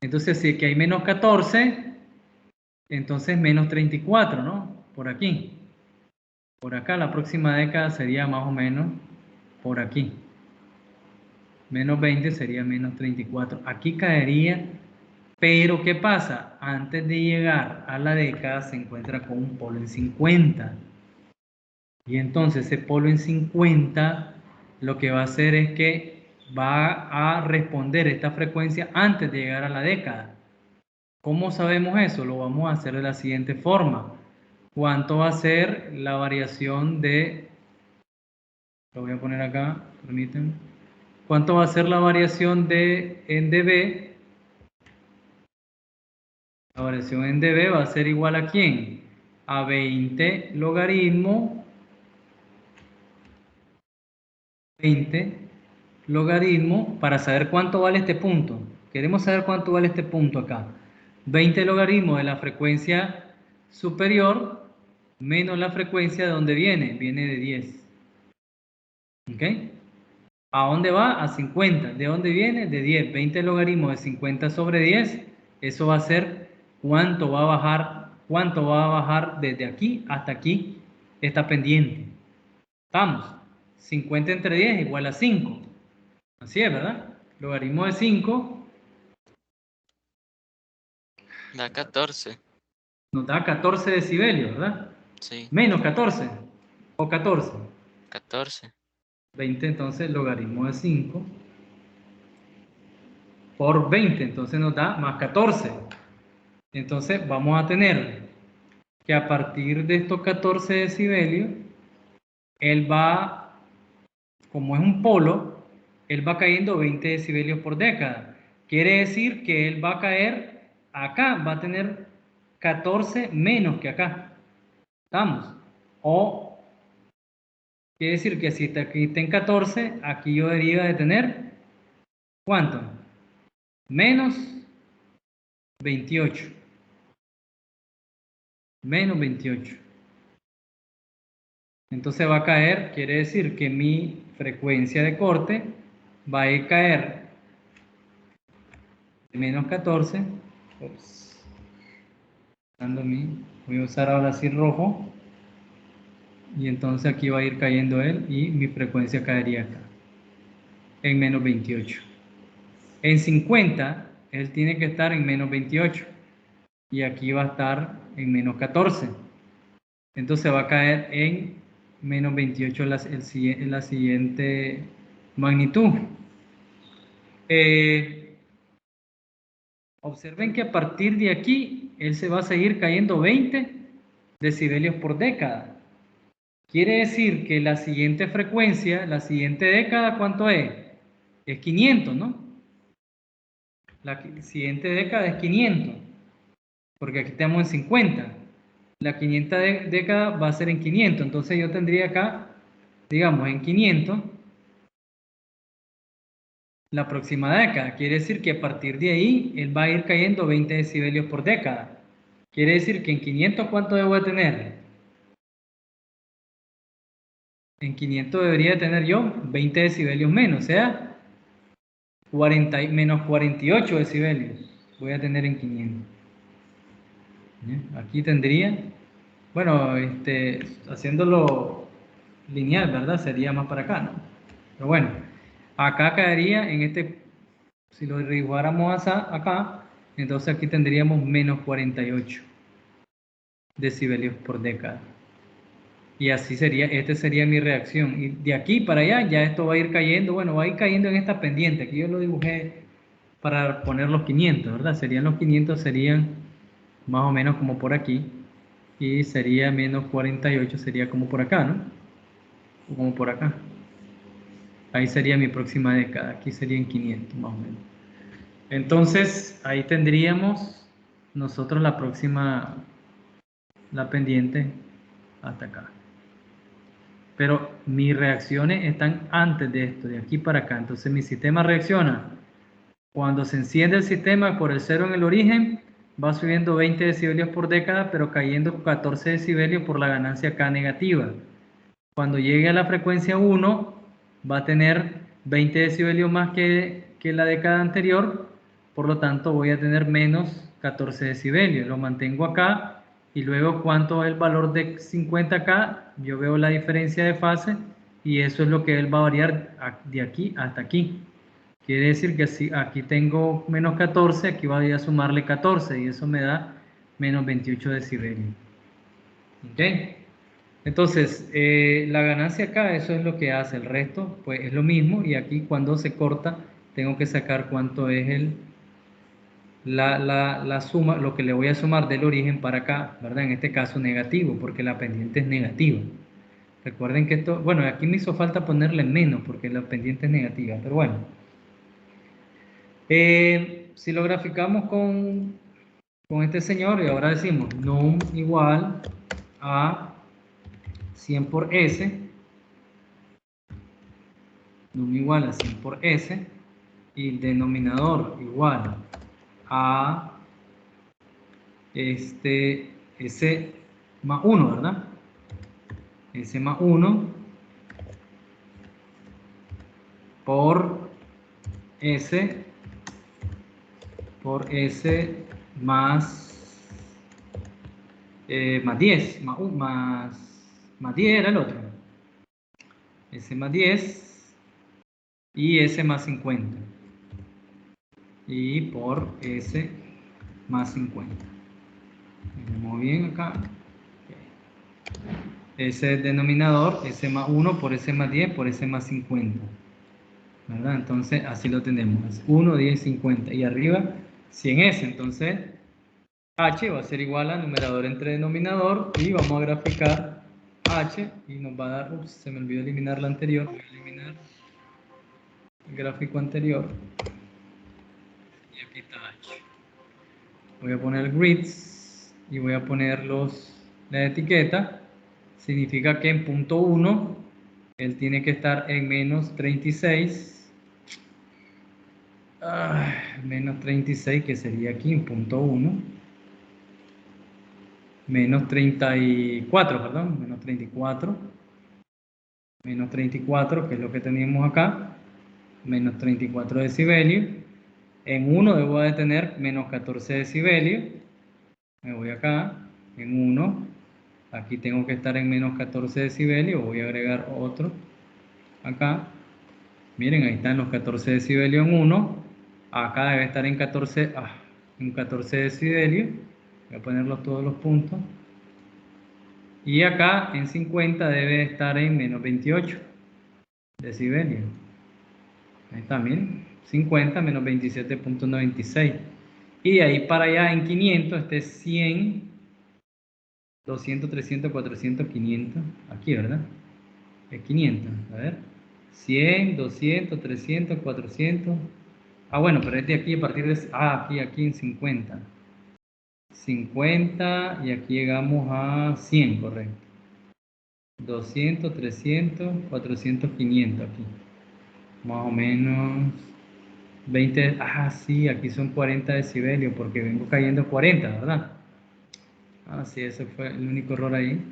Entonces, si aquí hay menos 14, entonces menos 34, ¿no? Por aquí. Por acá, la próxima década sería más o menos por aquí. Menos 20 sería menos 34. Aquí caería, pero ¿qué pasa? Antes de llegar a la década se encuentra con un polo en 50. Y entonces ese polo en 50 lo que va a hacer es que va a responder esta frecuencia antes de llegar a la década. ¿Cómo sabemos eso? Lo vamos a hacer de la siguiente forma. ¿Cuánto va a ser la variación de... Lo voy a poner acá, permítanme. ¿Cuánto va a ser la variación de en dB? La variación en dB va a ser igual a ¿quién? A 20 logaritmo 20 logaritmo para saber cuánto vale este punto. Queremos saber cuánto vale este punto acá. 20 logaritmo de la frecuencia superior menos la frecuencia de donde viene. Viene de 10. ¿Ok? ¿A dónde va? A 50. ¿De dónde viene? De 10. 20 logaritmo de 50 sobre 10. Eso va a ser cuánto va a bajar desde aquí hasta aquí esta pendiente. ¿Estamos? 50 entre 10 es igual a 5. Así es, ¿verdad? Logaritmo de 5 Da 14. nos da 14 decibelios, ¿verdad? Sí, Menos 14 o 14. 14. 20, entonces logaritmo de 5 por 20, entonces nos da más 14. Entonces vamos a tener que a partir de estos 14 decibelios, él va, como es un polo, él va cayendo 20 decibelios por década. Quiere decir que él va a caer acá, va a tener 14 menos que acá. ¿Estamos? O quiere decir que si aquí está en 14, aquí yo debería de tener, ¿cuánto? Menos 28. Menos 28. Entonces va a caer, quiere decir que mi frecuencia de corte va a ir caer de menos 14. Voy a usar ahora sí rojo. Y entonces aquí va a ir cayendo él y mi frecuencia caería acá. En menos 28. En 50, él tiene que estar en menos 28. Y aquí va a estar en menos 14. Entonces va a caer en menos 28 en la siguiente magnitud. Observen que a partir de aquí, él se va a seguir cayendo 20 decibelios por década. Quiere decir que la siguiente frecuencia, la siguiente década, ¿cuánto es? Es 500, ¿no? La siguiente década es 500, porque aquí estamos en 50. La 500 década va a ser en 500, entonces yo tendría acá, digamos, en 500, la próxima década. Quiere decir que a partir de ahí, él va a ir cayendo 20 decibelios por década. Quiere decir que en 500, ¿cuánto debo de tener? En 500 debería tener yo 20 decibelios menos, o sea, menos 48 decibelios voy a tener en 500. ¿Bien? Aquí tendría, bueno, haciéndolo lineal, ¿verdad? Sería más para acá, ¿no? Pero bueno, acá caería en este, si lo dibujáramos acá, entonces aquí tendríamos menos 48 decibelios por década. Y así sería, esta sería mi reacción. Y de aquí para allá ya esto va a ir cayendo, bueno, va a ir cayendo en esta pendiente. Aquí yo lo dibujé para poner los 500, ¿verdad? Serían los 500, serían más o menos como por aquí. Y sería menos 48, sería como por acá, ¿no? O como por acá. Ahí sería mi próxima década. Aquí serían 500, más o menos. Entonces, ahí tendríamos nosotros la próxima, la pendiente hasta acá. Pero mis reacciones están antes de esto, de aquí para acá. Entonces mi sistema reacciona. Cuando se enciende el sistema por el 0 en el origen, va subiendo 20 decibelios por década, pero cayendo 14 decibelios por la ganancia K negativa. Cuando llegue a la frecuencia 1, va a tener 20 decibelios más que la década anterior, por lo tanto voy a tener menos 14 decibelios. Lo mantengo acá y luego cuánto es el valor de 50K, yo veo la diferencia de fase y eso es lo que él va a variar de aquí hasta aquí. Quiere decir que si aquí tengo menos 14, aquí voy a sumarle 14 y eso me da menos 28 decibelios. ¿Ok? Entonces, la ganancia acá, eso es lo que hace. El resto, pues es lo mismo. Y aquí cuando se corta, tengo que sacar cuánto es la suma, lo que le voy a sumar del origen para acá, ¿verdad? En este caso negativo, porque la pendiente es negativa. Recuerden que esto, bueno, aquí me hizo falta ponerle menos, porque la pendiente es negativa, pero bueno. Si lo graficamos con este señor, y ahora decimos num igual a 100 por S, num igual a 100 por S, y el denominador igual a S más 1, ¿verdad? S más 1 por S más 10, más 10 era el otro. S más 10 y S más 50. Y por S más 50. Vemos bien acá. Ese denominador, S más 1 por S más 10 por S más 50. ¿Verdad? Entonces así lo tenemos. 1, 10, 50. Y arriba 100S. Entonces H va a ser igual a numerador entre denominador. Y vamos a graficar H. Y nos va a dar... Ups, se me olvidó eliminar la anterior. Voy a eliminar el gráfico anterior. Y aquí está H. Voy a poner grids. Y voy a poner la etiqueta. Significa que en punto 1 él tiene que estar en menos 36. Menos 36, que sería aquí en punto 1. Menos 34, perdón. Menos 34. Menos 34, que es lo que teníamos acá. Menos 34 decibelios. En 1 debo de tener menos 14 decibelios. Me voy acá. En 1. Aquí tengo que estar en menos 14 decibelios. Voy a agregar otro. Acá. Miren, ahí están los 14 decibelios en 1. Acá debe estar en 14 decibelios. Voy a ponerlos todos los puntos. Y acá en 50 debe estar en menos 28 decibelios. Ahí está, miren. 50 menos 27.96. Y de ahí para allá en 500, este es 100, 200, 300, 400, 500. Aquí, ¿verdad? Es 500. A ver. 100, 200, 300, 400. Bueno, pero este aquí a partir de... aquí en 50. 50 y aquí llegamos a 100, correcto. 200, 300, 400, 500 aquí. Más o menos 20... sí, aquí son 40 decibelios porque vengo cayendo 40, ¿verdad? Sí, ese fue el único error ahí.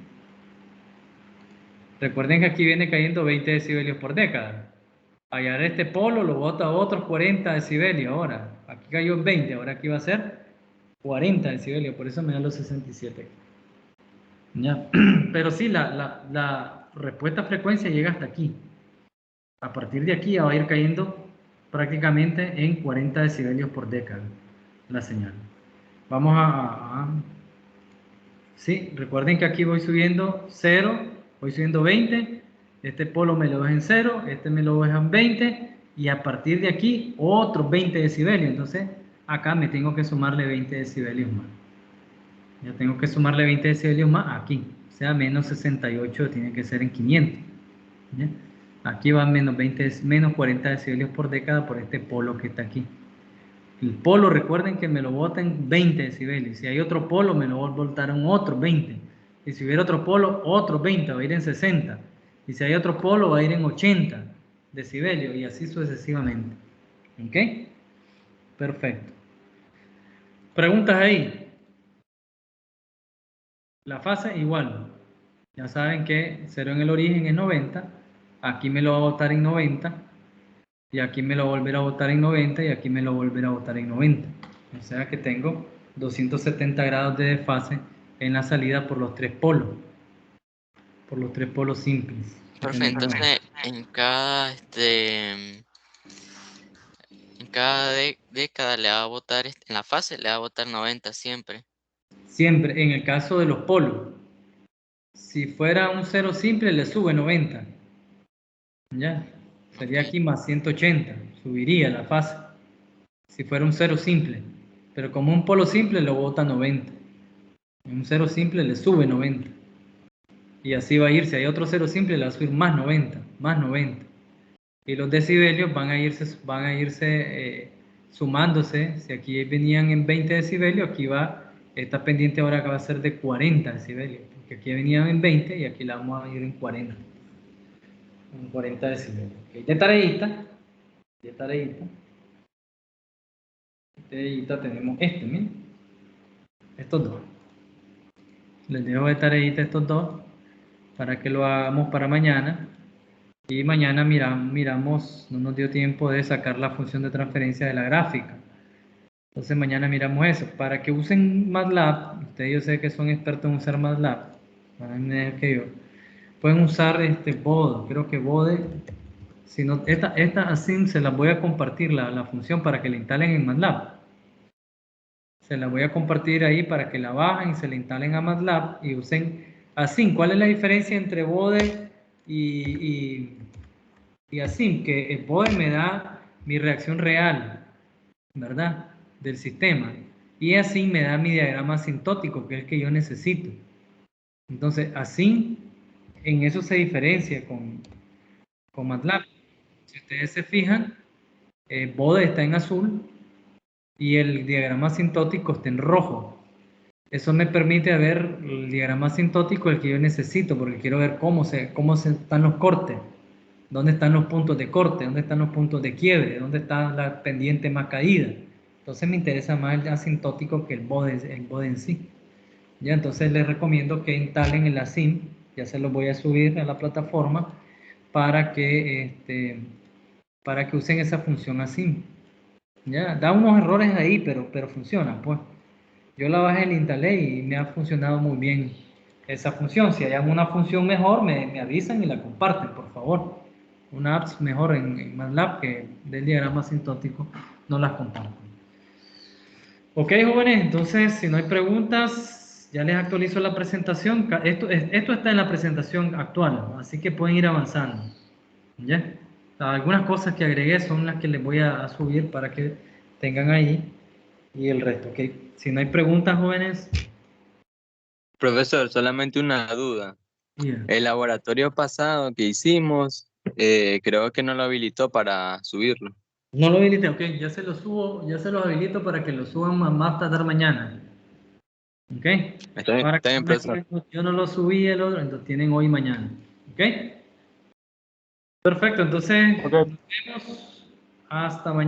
Recuerden que aquí viene cayendo 20 decibelios por década. Hallar este polo lo bota a otros 40 decibelios ahora. Aquí cayó en 20, ahora aquí va a ser 40 decibelios, por eso me da los 67. ¿Ya? Pero sí, la respuesta a frecuencia llega hasta aquí. A partir de aquí va a ir cayendo prácticamente en 40 decibelios por década la señal. Vamos sí, recuerden que aquí voy subiendo 0, voy subiendo 20, este polo me lo deja en 0, este me lo deja en 20, y a partir de aquí otros 20 decibelios. Entonces acá me tengo que sumarle 20 decibelios más. Ya tengo que sumarle 20 decibelios más aquí. O sea, menos 68 tiene que ser en 500. ¿Ya? Aquí van menos 40 decibelios por década por este polo que está aquí. El polo, recuerden que me lo bota en 20 decibelios. Si hay otro polo, me lo va a botar en otros 20. Y si hubiera otro polo, otros 20, va a ir en 60. Y si hay otro polo, va a ir en 80 decibelios. Y así sucesivamente. ¿Ok? Perfecto. ¿Preguntas ahí? La fase igual. Ya saben que 0 en el origen es 90. aquí me lo va a botar en 90, y aquí me lo va a volver a botar en 90, y aquí me lo va a volver a botar en 90. O sea que tengo 270 grados de desfase en la salida por los tres polos simples. que Profe, tenemos ahí. entonces en cada década le va a botar, en la fase le va a botar 90 siempre. Siempre, en el caso de los polos, si fuera un cero simple, le sube 90. ¿Ya? Sería Ok. aquí más 180, subiría la fase. Si fuera un cero simple. Pero como un polo simple, lo bota 90. En un cero simple le sube 90. Y así va a ir. Si hay otro cero simple, le va a subir más 90, más 90. Y los decibelios van a irse sumándose. Si aquí venían en 20 decibelios, aquí esta pendiente ahora que va a ser de 40 decibelios. Porque aquí venían en 20 y aquí la vamos a ir en 40. En 40 decibelios. Okay. De tareita tenemos miren. Estos dos. Les dejo de tareita estos dos para que lo hagamos para mañana. Y mañana miramos, no nos dio tiempo de sacar la función de transferencia de la gráfica. Entonces mañana miramos eso. Para que usen MATLAB, ustedes yo sé que son expertos en usar MATLAB, que yo, pueden usar Bode. Creo que Bode, si no, esta así se las voy a compartir la función para que la instalen en MATLAB. Se la voy a compartir ahí para que la bajen y se la instalen a MATLAB y usen así. ¿Cuál es la diferencia entre Bode y así? Que el Bode me da mi reacción real, ¿verdad? Del sistema. Y así me da mi diagrama asintótico, que es el que yo necesito. Entonces, así, en eso se diferencia con MATLAB. Si ustedes se fijan, Bode está en azul y el diagrama asintótico está en rojo. Eso me permite ver el diagrama asintótico el que yo necesito, porque quiero ver cómo se están los cortes, dónde están los puntos de corte, dónde están los puntos de quiebre, dónde está la pendiente más caída. Entonces me interesa más el asintótico que el bode en sí. Ya, entonces les recomiendo que instalen el asim, ya se los voy a subir a la plataforma para que usen esa función asim. Ya, da unos errores ahí, pero funciona, pues. Yo la bajé, la instalé y me ha funcionado muy bien esa función. Si hay alguna función mejor, me avisan y la comparten, por favor. Una app mejor en MATLAB que del diagrama asintótico, no las comparten. Ok, jóvenes, entonces si no hay preguntas, ya les actualizo la presentación. Esto está en la presentación actual, así que pueden ir avanzando. ¿Ya? Algunas cosas que agregué son las que les voy a subir para que tengan ahí y el resto, ¿ok? Si no hay preguntas, jóvenes. Profesor, solamente una duda. Yeah. El laboratorio pasado que hicimos, creo que no lo habilitó para subirlo. No lo habilité, ok, ya se lo subo, ya se los habilito para que lo suban más tardar mañana. Ok. Para Está bien, profesor. yo no lo subí el otro, entonces tienen hoy y mañana. Ok. Perfecto, entonces Ok. nos vemos hasta mañana.